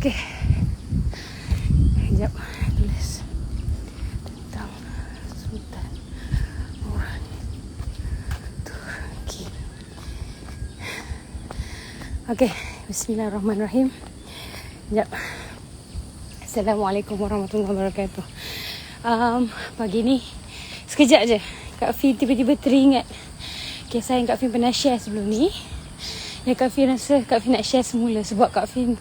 Okay. Sekejap. Tulis tentang Sultan Murad Turki. Okay. Bismillahirrahmanirrahim. Sekejap. Assalamualaikum warahmatullahi wabarakatuh. Pagi ni sekejap je Kak Fin tiba-tiba teringat kisah yang Kak Fin pernah share sebelum ni. Yang Kak Fin rasa Kak Fin nak share semula. Sebab Kak Fin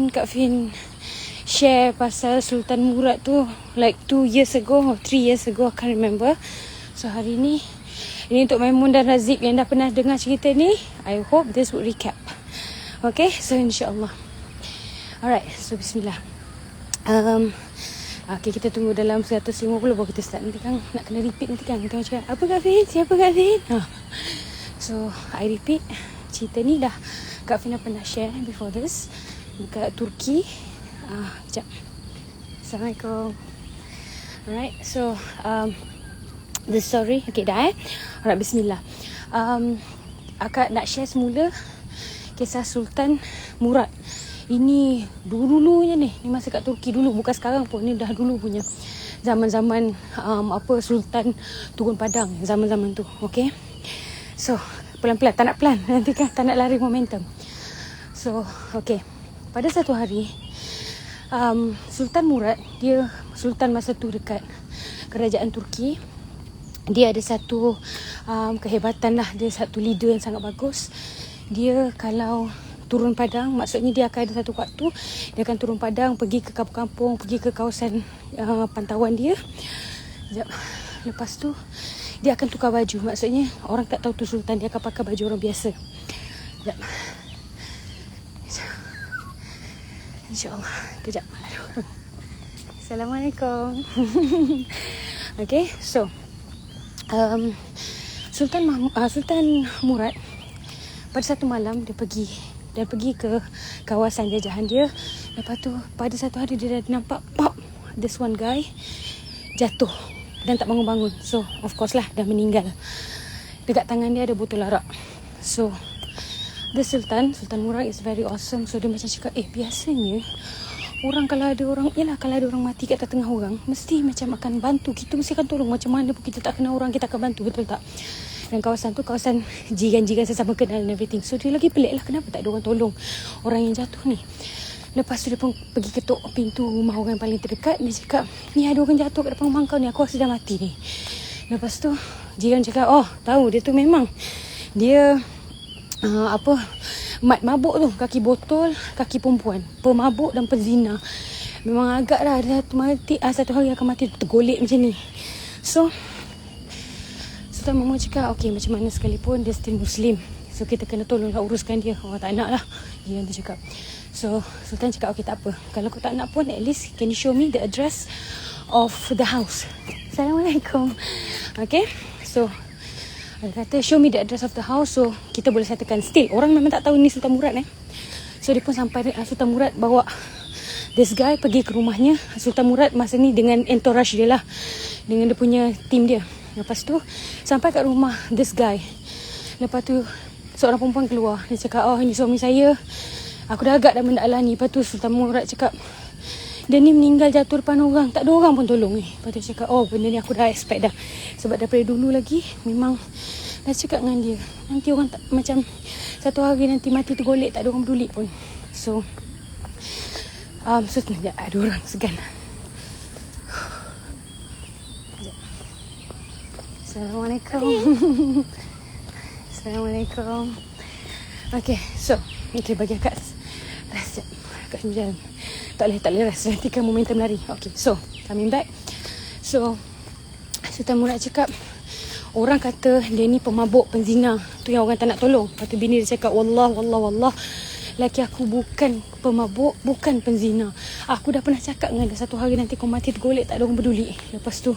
Kak Fin share pasal Sultan Murad tu like 2 years ago or 3 years ago, I can't remember. So hari ni ini untuk Maimun dan Razik yang dah pernah dengar cerita ni, I hope this would recap. Okay, so insyaAllah. Alright, so bismillah. Okay, kita tunggu dalam 150 baru kita start. Nanti kan nak kena repeat nanti kan. Kita macam, apa Kak Fin? Siapa Kak Fin? So, I repeat. Cerita ni dah Kak Fin dah pernah share before this. Dekat Turki. Sekejap. Assalamualaikum. Alright, so the story. Okay, dah Alright, bismillah. Akak nak share semula kisah Sultan Murad. Ini dulu-dulunya ni. Ni masa kat Turki dulu. Bukan sekarang pun. Ni dah dulu punya. Zaman-zaman Sultan turun padang. Zaman-zaman tu. Okay. So, pelan-pelan. Tak nak pelan. Nanti kan tak nak lari momentum. So, okay. Pada satu hari, Sultan Murad, dia Sultan masa tu dekat kerajaan Turki. Dia ada satu kehebatan lah. Dia satu leader yang sangat bagus. Dia kalau turun padang, maksudnya dia akan ada satu waktu dia akan turun padang, pergi ke kampung-kampung, pergi ke kawasan pantauan dia. Sekejap. Lepas tu dia akan tukar baju, maksudnya orang tak tahu tu Sultan, dia akan pakai baju orang biasa. Sekejap. InsyaAllah. Sekejap. Assalamualaikum. Okay, so Sultan Murad pada satu malam dia pergi ke kawasan jajahan dia. Lepas tu pada satu hari dia dah nampak pop, this one guy jatuh dan tak bangun-bangun. So of course lah dah meninggal. Dekat tangan dia ada botol arak. So the Sultan Murad is very awesome. So dia macam cakap, biasanya orang kalau ada orang mati kat tengah orang, mesti macam akan bantu. Kita mesti akan tolong. Macam mana pun kita tak kenal orang, kita akan bantu, betul tak? Dan kawasan tu kawasan jiran-jiran sesama kenal and everything. So dia lagi pelik lah, kenapa tak ada orang tolong orang yang jatuh ni. Lepas tu dia pun pergi ketuk pintu rumah orang yang paling terdekat. Dia cakap, ni ada orang jatuh kat depan rumah kau ni, aku rasa dah mati ni. Lepas tu jiran cakap, tahu dia tu memang dia mat mabuk tu, kaki botol, kaki perempuan, pemabuk dan pezina. Memang agak lah dia satu hari akan mati tergolek macam ni. So Sultan Mama cakap, okay, macam mana sekalipun dia still Muslim, so kita kena tolonglah uruskan dia. Tak nak lah, dia nanti cakap. So Sultan cakap, okay, tak apa, kalau kau tak nak pun, at least can you show me the address of the house. Assalamualaikum. Okay, so dia kata, show me the address of the house, so kita boleh settlekan. Still orang memang tak tahu ni Sultan Murad So dia pun sampai, Sultan Murad bawa this guy pergi ke rumahnya. Sultan Murad masa ni dengan entourage dia lah, dengan dia punya team dia. Lepas tu sampai kat rumah this guy. Lepas tu seorang perempuan keluar. Dia cakap, ini suami saya, aku dah agak dah mendalah ni. Lepas tu Sultan Murad cakap, dia ni meninggal jatuh depan orang, tak ada orang pun tolong ni. Lepas tu dia cakap, benda ni aku dah expect dah. Sebab daripada dulu lagi memang dah cakap dengan dia, nanti orang tak, macam satu hari nanti mati tergolek, tak ada orang peduli pun. So sekejap, ada orang segan. Assalamualaikum. Assalamualaikum. Okay, so bagi akak rest. Akak jalan. Tak boleh rest, nanti kan momentum lari. Okay, so coming back. So Sultan Murad cakap, orang kata dia ni pemabuk, penzina, tu yang orang tak nak tolong. Lepas tu bini dia cakap, wallah, laki aku bukan pemabuk, bukan penzina. Aku dah pernah cakap dengan dia, satu hari nanti kau mati tergolek, tak ada orang peduli. Lepas tu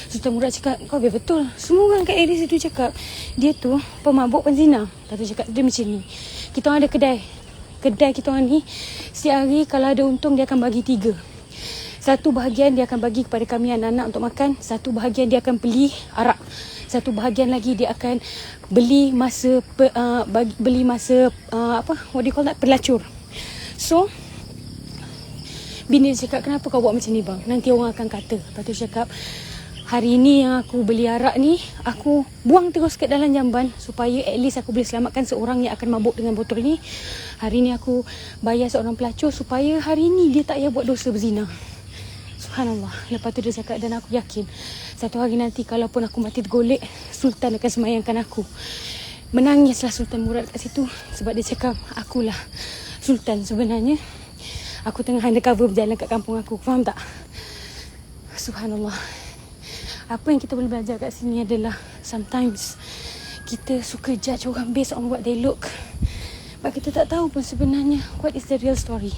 Sultan Murad cakap, kau biar betul, semua orang kat area situ cakap dia tu pemabuk, penzina. Lepas tu cakap, dia macam ni, kita orang ada kedai kita orang ni, setiap hari kalau ada untung dia akan bagi 3. Satu bahagian dia akan bagi kepada kami anak-anak untuk makan, satu bahagian dia akan beli arak, satu bahagian lagi dia akan beli masa pelacur. So Bini dia cakap, kenapa kau buat macam ni bang? Nanti orang akan kata. Lepas tu cakap, hari ni yang aku beli arak ni, aku buang terus ke dalam jamban supaya at least aku boleh selamatkan seorang yang akan mabuk dengan botol ni. Hari ni aku bayar seorang pelacur supaya hari ni dia tak payah buat dosa berzina. Subhanallah. Lepas tu dia cakap, dan aku yakin satu hari nanti kalaupun aku mati tergolek, Sultan akan semayangkan aku. Menangislah Sultan Murad kat situ sebab dia cakap, akulah Sultan sebenarnya. Aku tengah undercover berjalan kat kampung aku. Faham tak? Subhanallah. Apa yang kita boleh belajar kat sini adalah sometimes kita suka judge orang based on what they look, but kita tak tahu pun sebenarnya what is the real story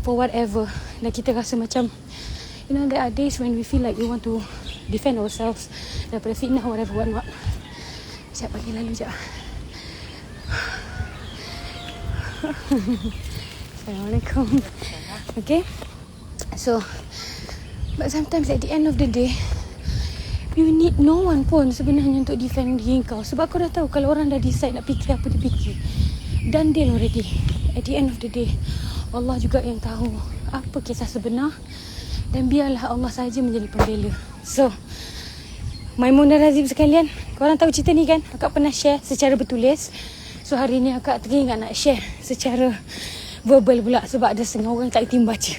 for whatever. Dan kita rasa macam, you know, there are days when we feel like we want to defend ourselves daripada fitnah whatever what not. Sekejap, bagi lalu sekejap. Assalamualaikum. Okay, so but sometimes at the end of the day you need no one pun sebenarnya untuk defend diri kau. Sebab kau dah tahu kalau orang dah decide nak fikir apa dia fikir, done deal already. At the end of the day, Allah juga yang tahu apa kisah sebenar, dan biarlah Allah saja menjadi pembela. So Maimunah Razif sekalian, korang tahu cerita ni kan? Akak pernah share secara bertulis. So hari ni akak teringat nak share secara verbal pula, sebab ada setengah orang tak itim baca.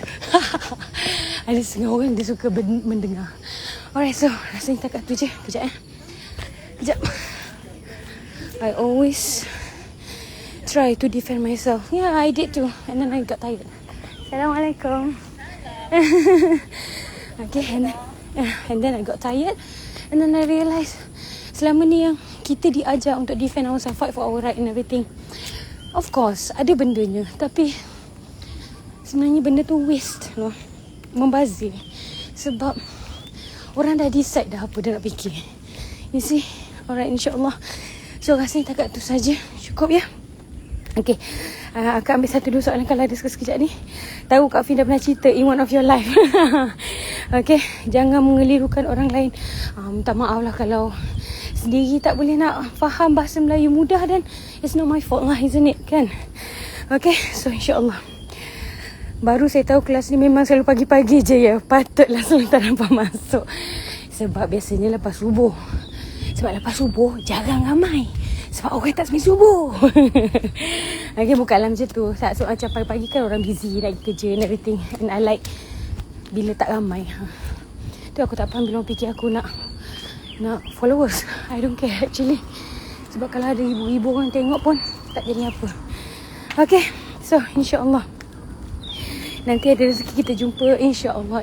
Ada setengah orang dia suka mendengar. Alright, so rasanya takat tu je. Kejap Kejap. I always try to defend myself. Yeah, I did too. And then I got tired. Assalamualaikum. Okay, and then I got tired. And then I realised selama ni yang kita diajar untuk defend ourselves, fight for our right and everything. Of course, ada bendanya. Tapi sebenarnya benda tu waste, no? Membazir. Sebab orang dah decide dah apa dia nak fikir. You see? Alright, insyaAllah. So rasanya takat tu saja. Cukup ya? Okay, akak ambil satu dua soalan kalau ada sekejap ni. Tahu Kak Fin dah pernah cerita in one of your life. Okay, jangan mengelirukan orang lain. Minta maaf lah kalau sendiri tak boleh nak faham bahasa Melayu mudah, dan it's not my fault lah, isn't it, kan? Okay, so insyaAllah. Baru saya tahu kelas ni memang selalu pagi-pagi je ya. Patutlah Sultan nampak masuk. Sebab biasanya lepas subuh. Sebab lepas subuh jarang ramai. Sebab orang tak sembahyang subuh. Okay, bukanlah macam tu. So, macam pagi-pagi kan orang busy nak kerja and everything. And I like bila tak ramai. Tu aku tak faham bila orang fikir aku nak followers. I don't care actually. Sebab kalau ada ribu-ribu orang tengok pun tak jadi apa. Okay, so insyaAllah nanti ada rezeki kita jumpa. InsyaAllah.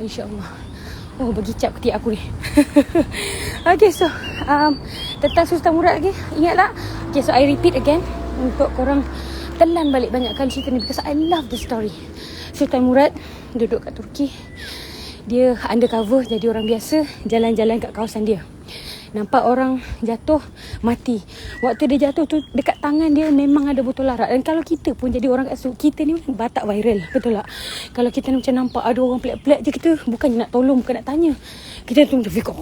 Oh, bagi cap ketiak aku ni. Okay, so tentang Sultan Murad lagi, ingatlah. Okay, so I repeat again untuk korang telan balik banyak kali cerita ni, because I love the story. Sultan Murad duduk kat Turki. Dia undercover jadi orang biasa, jalan-jalan kat kawasan dia. Nampak orang jatuh, mati. Waktu dia jatuh tu, dekat tangan dia memang ada botol arak. Dan kalau kita pun jadi orang kat situ, kita ni batak viral, betul tak? Kalau kita ni macam nampak ada orang pelik-pelik je, kita bukannya nak tolong, bukan nak tanya. Kita tu macam fikir,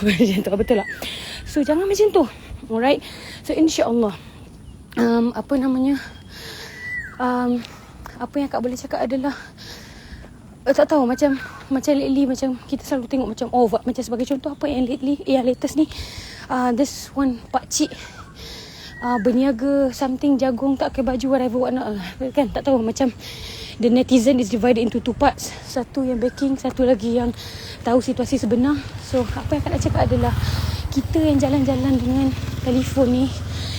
macam tu, betul tak? So jangan macam tu. Alright. So insyaAllah, apa yang Kak boleh cakap adalah, tak tahu, macam lately macam kita selalu tengok macam macam sebagai contoh apa yang latest ni, this one pakcik berniaga something jagung tak pakai baju whatever what not, kan, tak tahu, macam the netizen is divided into two parts. Satu yang backing, satu lagi yang tahu situasi sebenar. So apa yang nak cakap adalah, kita yang jalan-jalan dengan telefon ni,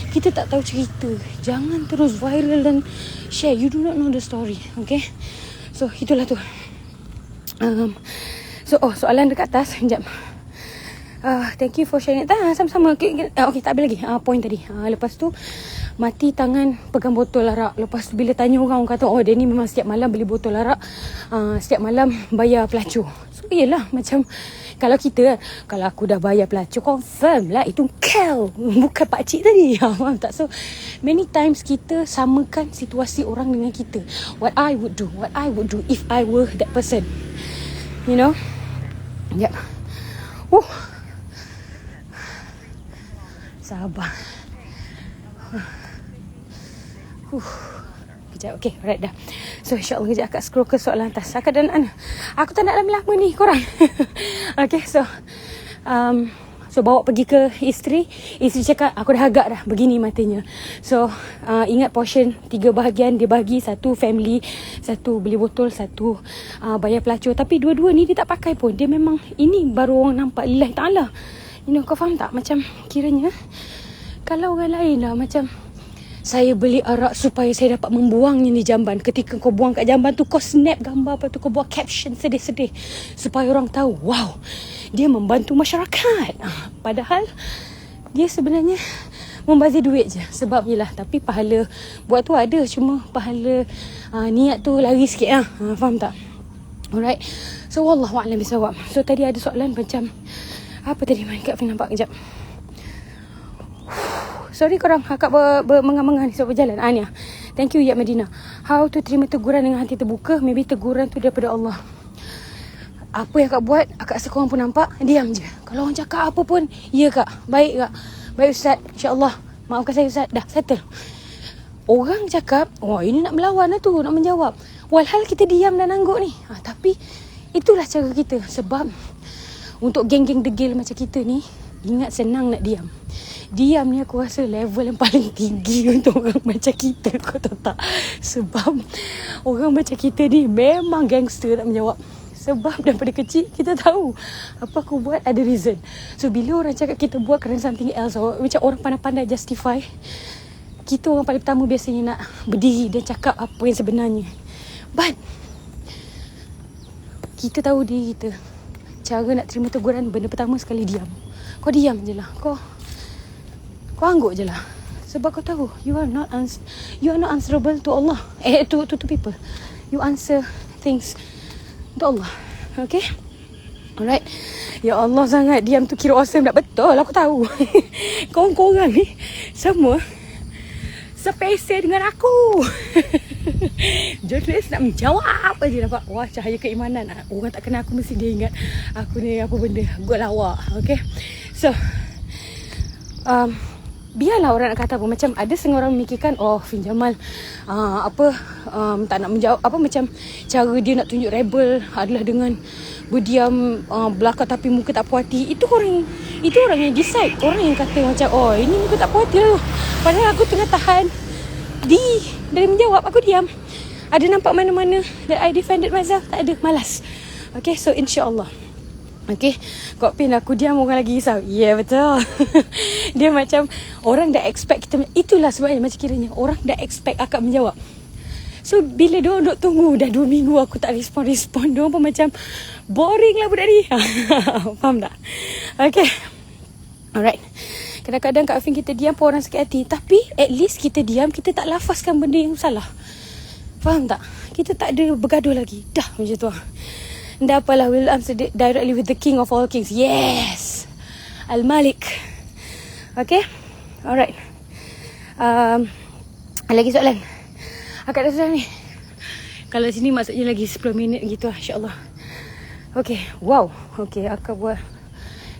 kita tak tahu cerita. Jangan terus viral dan share. You do not know the story. Okay, so itulah tu. Soalan dekat atas. Sekejap. Thank you for sharing. Sama-sama. Okay, tak habis lagi. Point tadi. Lepas tu, mati tangan pegang botol arak. Lepas tu bila tanya orang kata, dia ni memang setiap malam beli botol arak. Setiap malam bayar pelacur. So, yelah. Macam, kalau kita, kalau aku dah bayar pelacur, confirm lah itu kau. Bukan pakcik tadi. Faham tak? So, many times kita samakan situasi orang dengan kita. What I would do if I were that person. You know? Ya. Sabar. kejap. Okay, alright dah. So insyaAllah kejap akak scroll ke soalan atas. Akak dan Ana, aku tak nak lama-lama ni korang. Okay, so so bawa pergi ke isteri cakap aku dah agak dah begini matanya. So ingat portion 3 bahagian dia bagi, 1 family, 1 beli botol, 1 bayar pelacur. Tapi dua-dua ni dia tak pakai pun. Dia memang ini baru orang nampak lillahi ta'ala. Kau faham tak? Macam kiranya kalau orang lain lah macam saya beli arak supaya saya dapat membuangnya di jamban. Ketika kau buang kat jamban tu, kau snap gambar, lepas tu kau buat caption sedih-sedih supaya orang tahu, wow, dia membantu masyarakat. Padahal dia sebenarnya membazir duit je. Sebab yelah, tapi pahala buat tu ada, cuma pahala niat tu lari sikit lah. Faham tak? Alright. So wallahu'alam bisawab. So tadi ada soalan macam apa tadi, Kak Fin nampak kejap. Sorry korang, akak mengang-mengang ni sebab berjalan. Ni lah. Thank you ya Medina. How to terima teguran dengan hati terbuka? Maybe teguran tu daripada Allah. Apa yang akak buat, akak rasa korang pun nampak, diam je. Kalau orang cakap apa pun, ya kak, baik kak, baik Ustaz, insyaAllah, maafkan saya Ustaz, dah settle. Orang cakap, wah ini nak melawan lah tu, nak menjawab. Walhal kita diam dan angguk ni. Tapi itulah cara kita. Sebab untuk geng-geng degil macam kita ni, ingat senang nak diam. Diam ni aku rasa level yang paling tinggi untuk orang macam kita, kau tahu tak? Sebab orang macam kita ni memang gangster nak menjawab. Sebab daripada kecil kita tahu apa aku buat ada reason. So bila orang cakap kita buat kerana something else, macam orang pandai-pandai justify, kita orang paling pertama biasanya nak berdiri dan cakap apa yang sebenarnya. But kita tahu diri kita. Cara nak terima teguran, benda pertama sekali diam. Kau diam je lah. Kau angguk je lah. Sebab kau tahu you are not answerable to Allah. To people. You answer things to Allah. Okay? Alright. Ya Allah, sangat diam tu kira awesome tak? Betul, aku tahu. Korang-korang ni semua sepesel dengan aku. Jurnalis nak menjawab aja dapat. Wah, cahaya keimanan. Orang tak kenal aku mesti dia ingat aku ni apa benda, gol lawak. Okay? So biarlah orang nak kata apa. Macam ada setengah orang memikirkan, oh Fin Jamal tak nak menjawab, apa macam cara dia nak tunjuk rebel adalah dengan berdiam belakang tapi muka tak puas hati. Itu orang yang decide. Orang yang kata macam, oh ini muka tak puas hati lah. Padahal aku tengah tahan dari menjawab, aku diam. Ada nampak mana-mana that I defended myself? Tak ada, malas. Okay, so insyaAllah. Okay, Kak Pin, aku diam orang lagi risau. Ya, yeah, betul. Dia macam orang dah expect kita. Itulah sebabnya macam kiranya orang dah expect akak menjawab. So bila diorang duk tunggu dah 2 minggu aku tak respon, diorang pun macam boring lah budak ni. Faham tak? Okay, alright. Kadang-kadang Kak Fin kita diam pun orang sakit hati. Tapi at least kita diam, kita tak lafazkan benda yang salah. Faham tak? Kita tak ada bergaduh lagi. Dah macam tu lah. Dah apalah, we'll answer directly with the king of all kings. Yes, Al-Malik. Okay, alright. Lagi soalan? Akak dah soalan ni. Kalau sini maksudnya lagi 10 minit gitu lah, insyaAllah. Okay, wow. Okay, akak buat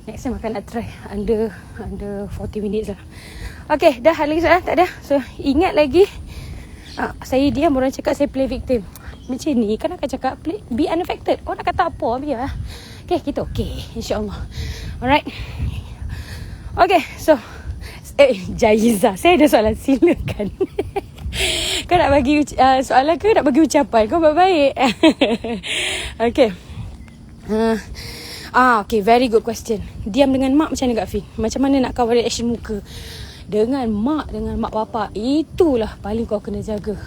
next time akan nak try under 40 minutes lah. Okay, dah lagi soalan? Tak ada. So ingat lagi, saya diam, orang cakap saya play victim. Macam ni kan akan cakap be unaffected. Orang nak kata apa biar. Okay, kita okay, insyaAllah. Alright. Okay, so Jaiza, saya ada soalan, silakan. Kau nak bagi soalan ke nak bagi ucapan? Kau baik-baik. Okay. Okay, very good question. Diam dengan mak macam mana Kak Fin? Macam mana nak kau reaction muka? Dengan mak bapak, itulah paling kau kena jaga.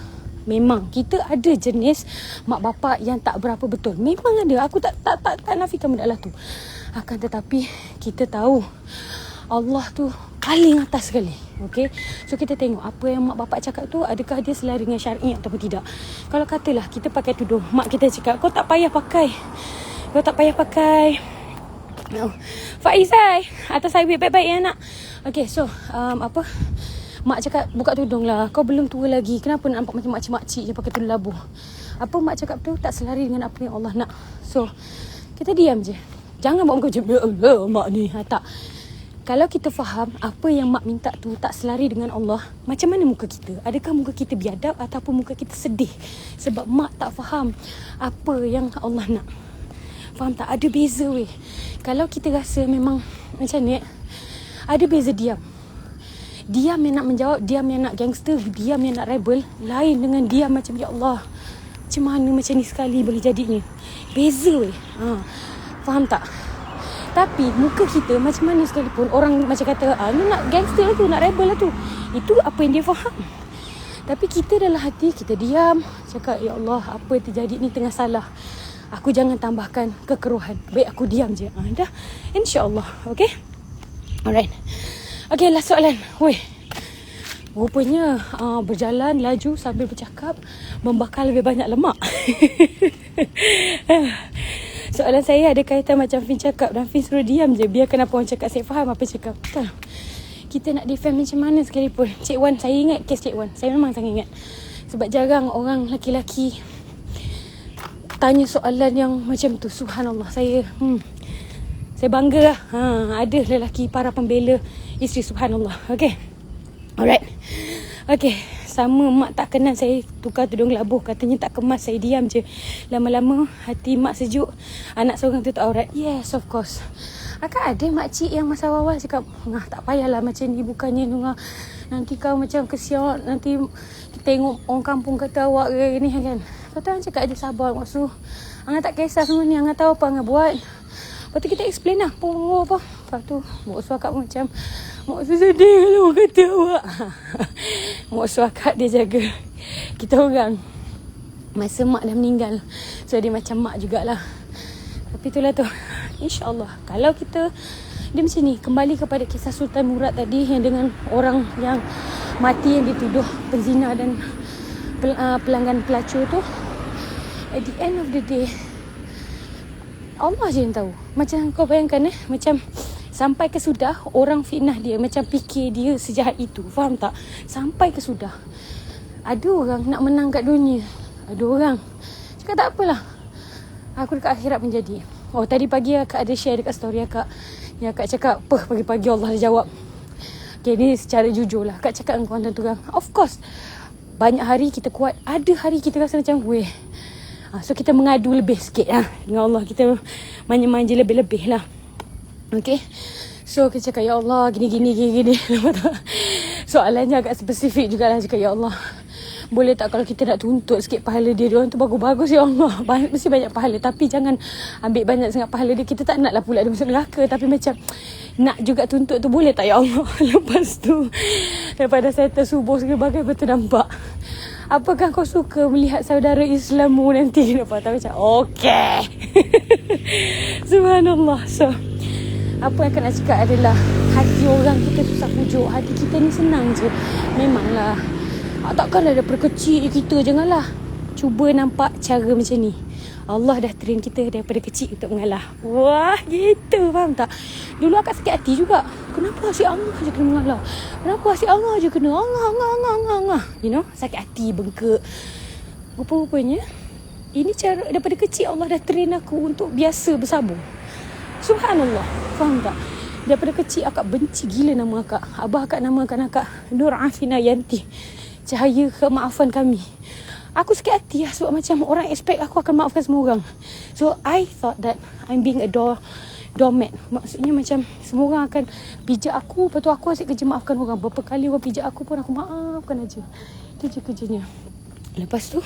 Memang kita ada jenis mak bapak yang tak berapa betul. Memang ada. Aku tak nafikan benda lah tu. Akan tetapi kita tahu Allah tu paling atas sekali. Okay, so kita tengok apa yang mak bapak cakap tu, adakah dia selari dengan syar'i ataupun tidak. Kalau katalah kita pakai tudung, mak kita cakap kau tak payah pakai Faizai atas saya baik-baik ya nak. Okay, so mak cakap buka tudung lah, kau belum tua lagi, kenapa nak nampak macam makcik-makcik je pakai tudung labuh. Apa mak cakap tu tak selari dengan apa yang Allah nak. So kita diam je. Jangan buat muka macam mak ni. Tak. kalau kita faham apa yang mak minta tu tak selari dengan Allah, macam mana muka kita? Adakah muka kita biadab ataupun muka kita sedih sebab mak tak faham apa yang Allah nak? Faham tak? Ada beza weh. Kalau kita rasa memang macam ni, ada beza diam. Diam yang nak menjawab, diam yang nak gangster, diam yang nak rebel, lain dengan diam macam ya Allah, macam mana macam ni sekali boleh jadinya. Beza weh. Faham tak? Tapi muka kita macam mana sekalipun, orang macam kata ni nak gangster lah tu, nak rebel lah tu, itu apa yang dia faham. Tapi kita dalam hati kita diam, cakap ya Allah, apa yang terjadi ni tengah salah, aku jangan tambahkan kekeruhan, baik aku diam je. Dah, InsyaAllah. Okay, alright. Okay, last soalan. Weh, rupanya berjalan laju sambil bercakap membakar lebih banyak lemak. Soalan saya ada kaitan macam Fin cakap, dan Fin suruh diam je, biarkan apa orang cakap, saya faham apa cakap. Betul. Kita nak defend macam mana sekalipun. Cik Wan, saya ingat kes Cik Wan, saya memang sangat ingat. Sebab jarang orang lelaki tanya soalan yang macam tu. Subhanallah, saya bangga lah. Ada lelaki para pembela isteri, subhanallah. Okay, alright. Okay, sama mak tak kenal saya tukar tudung labuh, katanya tak kemas, saya diam je. Lama-lama hati mak sejuk, anak seorang tutup aurat. Yes, of course. Akan ada makcik yang masa awal cakap, tak payahlah macam ni, bukannya Nurah, nanti kau macam kesian, nanti tengok orang kampung kata awak ni kan. Lepas tu orang cakap ada sabar, maksud Angah tak kisah semua ni, Angah tahu apa Angah buat. Lepas tu kita explain lah apa. Lepas tu mak suakak macam, mak sedih kalau orang kata awak. Mak suakak dia jaga kita orang masa mak dah meninggal, so dia macam mak jugalah. Tapi itulah tu, InsyaAllah kalau kita dia macam ni, kembali kepada kisah Sultan Murad tadi, yang dengan orang yang mati yang dituduh penzina dan pelanggan pelacur tu. At the end of the day, Allah je yang tahu. Macam kau bayangkan macam sampai ke sudah orang fitnah dia, macam fikir dia sejahat itu. Faham tak? Sampai ke sudah ada orang nak menang kat dunia, ada orang cakap tak apalah, aku dekat akhirat menjadi. Oh, tadi pagi akak ada share dekat story akak, yang akak cakap pagi-pagi Allah dah jawab. Okay, ni secara jujur lah akak cakap dengan kawan tuan-tuan. Of course, banyak hari kita kuat, ada hari kita rasa macam weh. So kita mengadu lebih sikit lah dengan Allah, kita manja-manja lebih-lebih lah. Okay, so kita cakap ya Allah gini. Soalannya agak spesifik jugalah, cakap ya Allah, boleh tak kalau kita nak tuntut sikit pahala dia, diorang tu bagus-bagus ya Allah, mesti banyak pahala, tapi jangan ambil banyak sangat pahala dia. Kita tak nak lah pula dia masuk neraka, tapi macam nak juga tuntut tu, boleh tak ya Allah? Lepas tu daripada saya tersubuh sebagai betul nampak, apakah kau suka melihat saudara Islammu nanti? Nampak tak macam okay. Subhanallah. So apa yang akan nak cakap adalah, hati orang kita susah pujuk, hati kita ni senang je. Memanglah takkanlah daripada kecil kita, janganlah cuba nampak cara macam ni. Allah dah train kita daripada kecil untuk mengalah. Wah, gitu, faham tak? Dulu akak sakit hati juga. Kenapa asyik Allah je kena mengalah? Kenapa asyik Allah je kena Allah? You know, sakit hati, bengkak. Rupa-rupanya ini cara daripada kecil Allah dah train aku untuk biasa bersabar. Subhanallah, faham tak? Daripada kecil akak benci gila nama akak. Abah akak namakan akak Nur Afina Yanti, cahaya kemaafan kami. Aku sakit hati lah, sebab macam orang expect aku akan maafkan semua orang. So I thought that I'm being a doormat. Maksudnya macam semua orang akan pijak aku, lepas tu aku asyik kerja maafkan orang. Berapa kali orang pijak aku pun aku maafkan aja. Itu je kerjanya. Lepas tu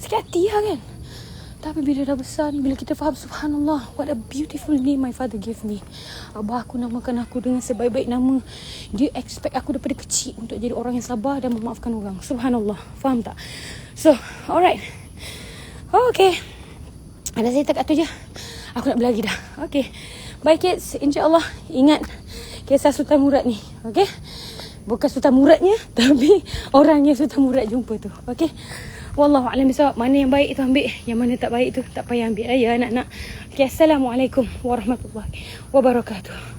sakit hati lah kan. Tapi bila dah besar ni, bila kita faham, subhanallah, what a beautiful name my father gave me. Abah aku namakan aku dengan sebaik-baik nama. Dia expect aku daripada kecil untuk jadi orang yang sabar dan memaafkan orang. Subhanallah, faham tak? So, alright. Okay, ada saya tak tu je. Aku nak berlari dah. Okay, bye kids. InsyaAllah ingat kisah Sultan Murad ni. Okay, bukan Sultan Muradnya, tapi orangnya Sultan Murad jumpa tu. Okay, wallahu a'lam bissawab. Mana yang baik tu ambil, yang mana tak baik tu tak payah ambil. Ya anak-anak. Okay, Assalamualaikum warahmatullahi wabarakatuh.